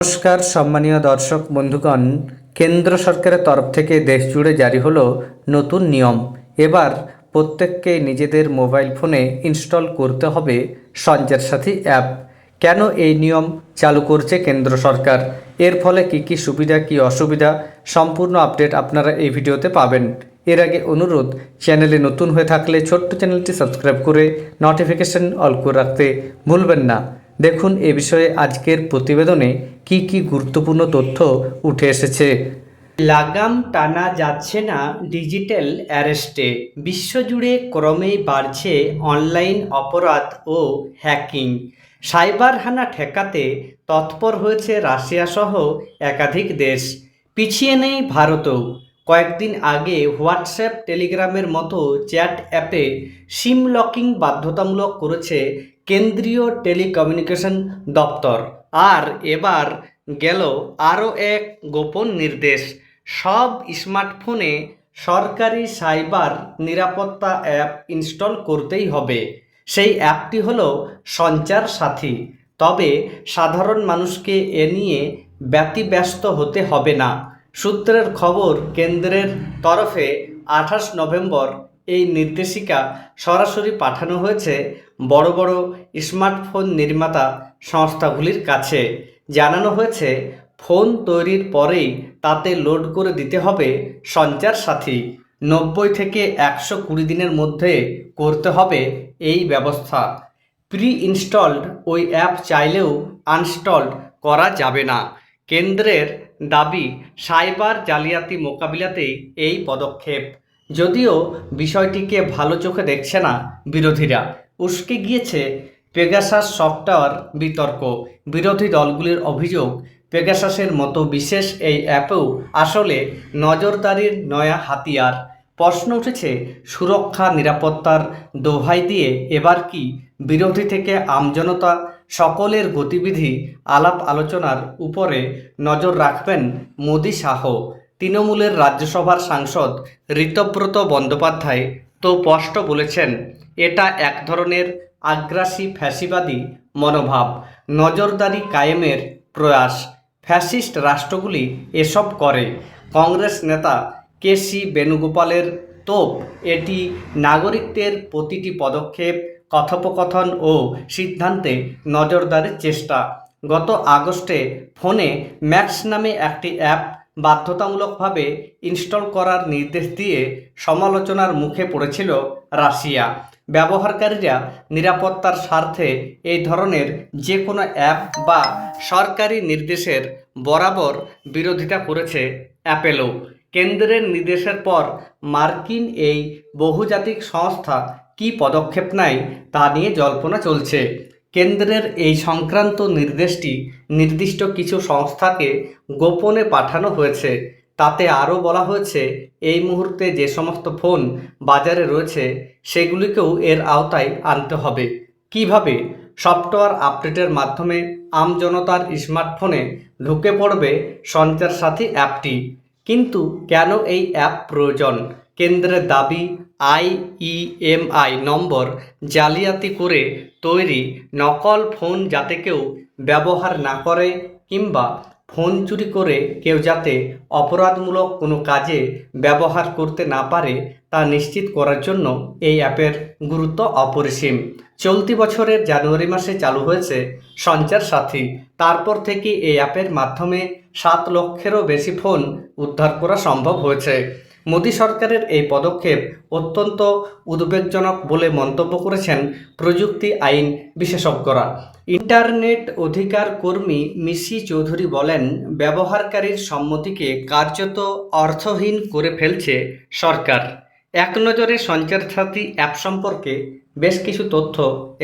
নমস্কার সম্মানীয় দর্শক বন্ধুগণ, কেন্দ্র সরকারের তরফ থেকে দেশ জুড়ে জারি হলো নতুন নিয়ম। এবার প্রত্যেককে নিজেদের মোবাইল ফোনে ইনস্টল করতে হবে সঞ্চার সাথী অ্যাপ। কেন এই নিয়ম চালু করছে কেন্দ্র সরকার, এর ফলে কি সুবিধা কি অসুবিধা, সম্পূর্ণ আপডেট আপনারা এই ভিডিওতে পাবেন। এর আগে অনুরোধ, চ্যানেলে নতুন হয়ে থাকলে ছোট্ট চ্যানেলটি সাবস্ক্রাইব করে নোটিফিকেশন অল করে রাখতে ভুলবেন না। দেখুন এ বিষয়ে আজকের প্রতিবেদনে কি গুরুত্বপূর্ণ তথ্য উঠে এসেছে। লাগাম টানা যাচ্ছে না ডিজিটাল অ্যারেস্টে। বিশ্বজুড়ে ক্রমেই বাড়ছে অনলাইন অপরাধ ও হ্যাকিং। সাইবার হানা ঠেকাতে তৎপর হয়েছে রাশিয়া সহ একাধিক দেশ। পিছিয়ে নেই ভারতও। কয়েকদিন আগে হোয়াটসঅ্যাপ, টেলিগ্রামের মতো চ্যাট অ্যাপে সিম লকিং বাধ্যতামূলক করেছে কেন্দ্রীয় টেলিকমিউনিকেশন দপ্তর। আর এবার গেল আরও এক গোপন নির্দেশ। সব স্মার্টফোনে সরকারি সাইবার নিরাপত্তা অ্যাপ ইনস্টল করতেই হবে। সেই অ্যাপটি হলো সঞ্চার সাথী। তবে সাধারণ মানুষকে এ নিয়ে ব্যতিব্যস্ত হতে হবে না। সূত্রের খবর, কেন্দ্রের তরফে 28 নভেম্বর এই নির্দেশিকা সরাসরি পাঠানো হয়েছে বড় বড় স্মার্টফোন নির্মাতা সংস্থাগুলির কাছে। জানানো হয়েছে, ফোন তৈরির পরেই তাতে লোড করে দিতে হবে সঞ্চার সাথী। 90 থেকে 120 দিনের মধ্যে করতে হবে এই ব্যবস্থা। প্রি ইনস্টলড ওই অ্যাপ চাইলেও আনস্টলড করা যাবে না। কেন্দ্রের দাবি, সাইবার জালিয়াতি মোকাবিলাতেই এই পদক্ষেপ। যদিও বিষয়টিকে ভালো চোখে দেখছে না বিরোধীরা। উস্কে গিয়েছে পেগাসাস সফটওয়্যার বিতর্ক। বিরোধী দলগুলির অভিযোগ, পেগাসাসের মতো বিশেষ এই অ্যাপও আসলে নজরদারির নয়া হাতিয়ার। প্রশ্ন উঠেছে, সুরক্ষা নিরাপত্তার দোহাই দিয়ে এবার কি বিরোধী থেকে আমজনতা সকলের গতিবিধি আলাপ আলোচনার উপরে নজর রাখবেন মোদি শাহ? তৃণমূলের রাজ্যসভার সাংসদ ঋতব্রত বন্দ্যোপাধ্যায় তো স্পষ্ট বলেছেন, এটা এক ধরনের আগ্রাসী ফ্যাসিবাদী মনোভাব, নজরদারি কায়েমের প্রয়াস। ফ্যাসিস্ট রাষ্ট্রগুলি এসব করে। কংগ্রেস নেতা কেসি বেণুগোপালের তোপ, এটি নাগরিকদের প্রতিটি পদক্ষেপ, কথোপকথন ও সিদ্ধান্তে নজরদারির চেষ্টা। গত আগস্টে ফোনে ম্যাক্স নামে একটি অ্যাপ বাধ্যতামূলকভাবে ইনস্টল করার নির্দেশ দিয়ে সমালোচনার মুখে পড়েছিল রাশিয়া। ব্যবহারকারীরা নিরাপত্তার স্বার্থে এই ধরনের যে কোনো অ্যাপ বা সরকারি নির্দেশের বরাবর বিরোধিতা করেছে অ্যাপেলও। কেন্দ্রের নির্দেশের পর মার্কিন এই বহুজাতিক সংস্থা কী পদক্ষেপ নেয় তা নিয়ে জল্পনা চলছে। কেন্দ্রের এই সংক্রান্ত নির্দেশটি নির্দিষ্ট কিছু সংস্থাকে গোপনে পাঠানো হয়েছে। তাতে আরও বলা হয়েছে, এই মুহূর্তে যে সমস্ত ফোন বাজারে রয়েছে সেগুলিকেও এর আওতায় আনতে হবে। কিভাবে? সফটওয়্যার আপডেটের মাধ্যমে আমজনতার স্মার্টফোনে ঢুকে পড়বে সঞ্চার সাথী অ্যাপটি। কিন্তু কেন এই অ্যাপ প্রয়োজন? কেন্দ্রের দাবি, আইইএমআই নম্বর জালিয়াতি করে তৈরি নকল ফোন যাতে কেউ ব্যবহার না করে, কিংবা ফোন চুরি করে কেউ যাতে অপরাধমূলক কোনো কাজে ব্যবহার করতে না পারে তা নিশ্চিত করার জন্য এই অ্যাপের গুরুত্ব অপরিসীম। চলতি বছরের জানুয়ারি মাসে চালু হয়েছে সঞ্চার সাথী। তারপর থেকে এই অ্যাপের মাধ্যমে 7 লক্ষেরও বেশি ফোন উদ্ধার করা সম্ভব হয়েছে। মোদী সরকারের এই পদক্ষেপ অত্যন্ত উদ্বেগজনক বলে মন্তব্য করেছেন প্রযুক্তি আইন বিশেষজ্ঞরা। ইন্টারনেট অধিকার কর্মী মিসি চৌধুরী বলেন, ব্যবহারকারীর সম্মতিকে কার্যত অর্থহীন করে ফেলছে সরকার। এক নজরে সঞ্চার সাথী অ্যাপ সম্পর্কে বেশ কিছু তথ্য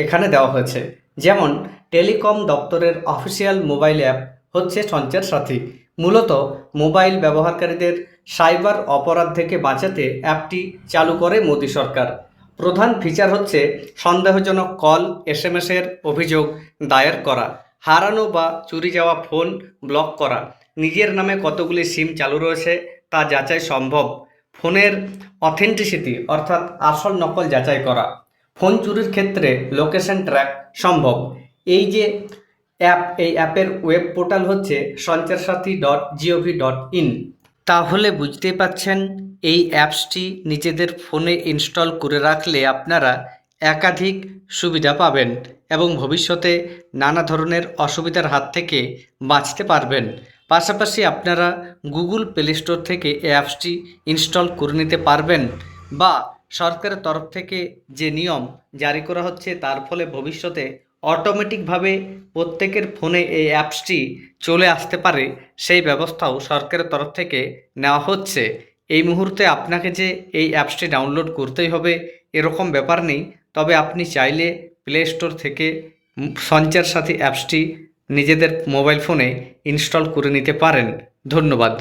এখানে দেওয়া হয়েছে। যেমন, টেলিকম দপ্তরের অফিসিয়াল মোবাইল অ্যাপ হচ্ছে সঞ্চার সাথী। মূলত মোবাইল ব্যবহারকারীদের সাইবার অপরাধ থেকে বাঁচাতে অ্যাপটি চালু করে মোদী সরকার। প্রধান ফিচার হচ্ছে সন্দেহজনক কল, এসএমএসের অভিযোগ দায়ের করা, হারানো বা চুরি যাওয়া ফোন ব্লক করা, নিজের নামে কতগুলি সিম চালু রয়েছে তা যাচাই সম্ভব, ফোনের অথেন্টিসিটি অর্থাৎ আসল নকল যাচাই করা, ফোন চুরির ক্ষেত্রে লোকেশন ট্র্যাক সম্ভব। এই যে এই অ্যাপের ওয়েব পোর্টাল হচ্ছে sancharsati.gov.in। তাহলে বুঝতেই পাচ্ছেন এই অ্যাপসটি নিজেদের ফোনে ইনস্টল করে রাখলে আপনারা একাধিক সুবিধা পাবেন এবং ভবিষ্যতে নানা ধরনের অসুবিধার হাত থেকে বাঁচতে পারবেন। পাশাপাশি আপনারা গুগল প্লে স্টোর থেকে এই অ্যাপসটি ইনস্টল করে নিতে পারবেন, বা সরকারের তরফ থেকে যে নিয়ম জারি করা হচ্ছে তার ফলে ভবিষ্যতে অটোমেটিকভাবে প্রত্যেকের ফোনে এই অ্যাপসটি চলে আসতে পারে, সেই ব্যবস্থাও সরকারের তরফ থেকে নেওয়া হচ্ছে। এই মুহূর্তে আপনাকে যে এই অ্যাপসটি ডাউনলোড করতেই হবে এরকম ব্যাপার নেই, তবে আপনি চাইলে প্লে স্টোর থেকে সঞ্চার সাথী অ্যাপসটি নিজেদের মোবাইল ফোনে ইনস্টল করে নিতে পারেন। ধন্যবাদ।